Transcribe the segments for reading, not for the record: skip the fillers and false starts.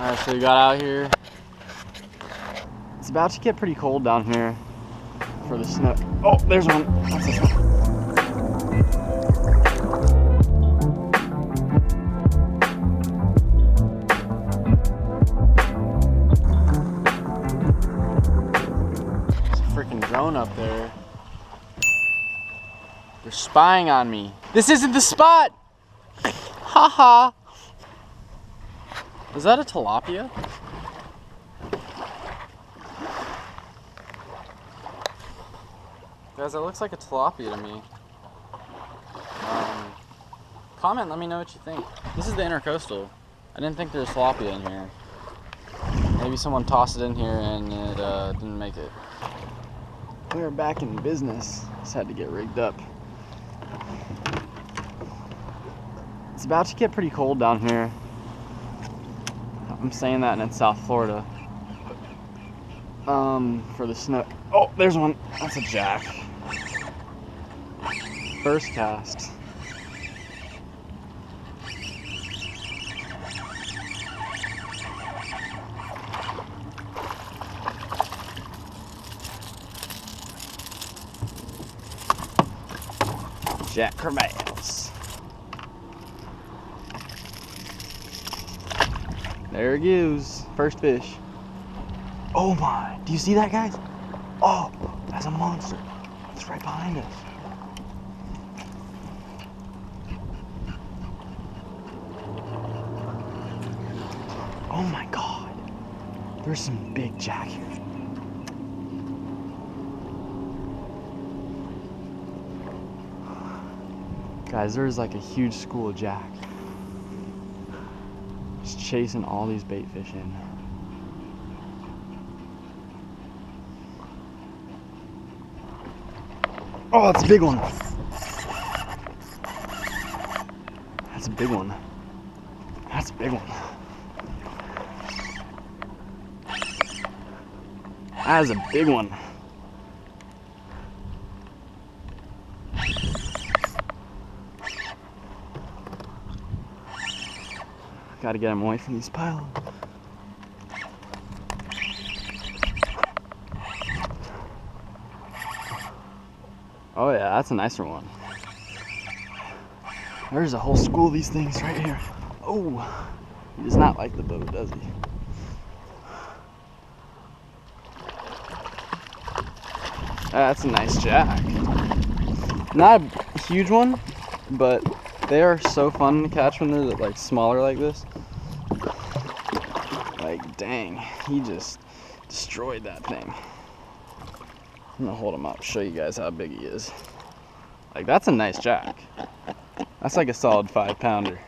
Alright, so we got out here. It's about to get pretty cold down here for the snow. Oh, there's one. That's a snow. There's a freaking drone up there. They're spying on me. This isn't the spot! Haha! Is that a tilapia? Guys, that looks like a tilapia to me. Comment, let me know what you think. This is the intercoastal. I didn't think there was tilapia in here. Maybe someone tossed it in here and it didn't make it. We are back in business. Just had to get rigged up. It's about to get pretty cold down here. I'm saying that and it's South Florida. For the snow. Oh, there's one. That's a jack. First cast. Jack crevalles. There it goes. First fish. Oh my, do you see that, guys? Oh, that's a monster. It's right behind us. Oh my God. There's some big jack here. Guys, there's like a huge school of jack. Just chasing all these bait fish in. Oh, that's a big one. That's a big one. That's a big one. That is a big one. Gotta get him away from these piles. Oh yeah, that's a nicer one. There's a whole school of these things right here. Oh, he does not like the boat, does he? That's a nice jack. Not a huge one, but they are so fun to catch when they're like smaller like this. Like, dang, he just destroyed that thing. I'm gonna hold him up, show you guys how big he is. Like, that's a nice jack. That's like a solid 5-pounder.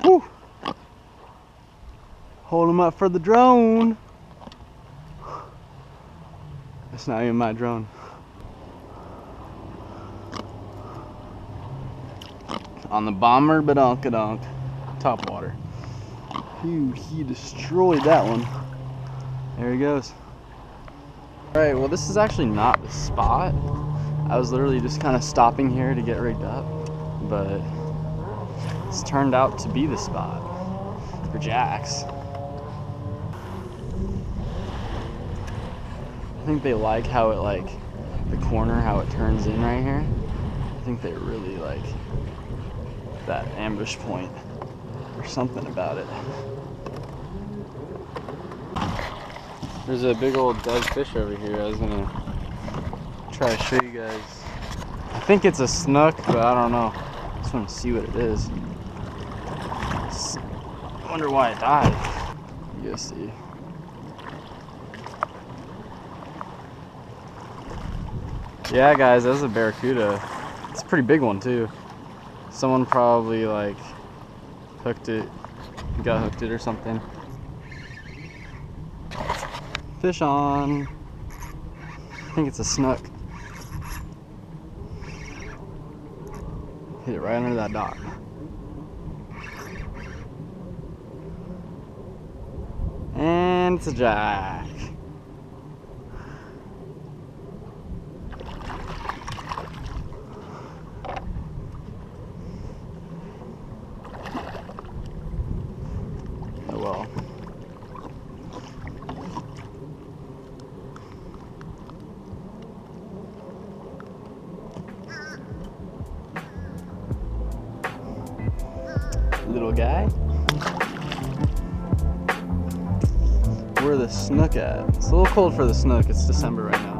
Woo! Hold him up for the drone. That's not even my drone. On the bomber badonkadonk, top water. Phew, he destroyed that one. There he goes. Alright, well this is actually not the spot. I was literally just kind of stopping here to get rigged up, but it's turned out to be the spot for jacks. I think they like how it, like, the corner, how it turns in right here. I think they really like that ambush point. There's something about it. There's a big old dead fish over here. I was gonna try to show you guys. I think it's a snook, but I don't know. I just want to see what it is. I wonder why it died. You guys see. Yeah, guys, that was a barracuda. It's a pretty big one too. Someone probably like hooked it, got hooked it or something. Fish on. I think it's a snook. Hit it right under that dock. And it's a jack. little guy. Where the snook at? It's a little cold for the snook. It's December right now.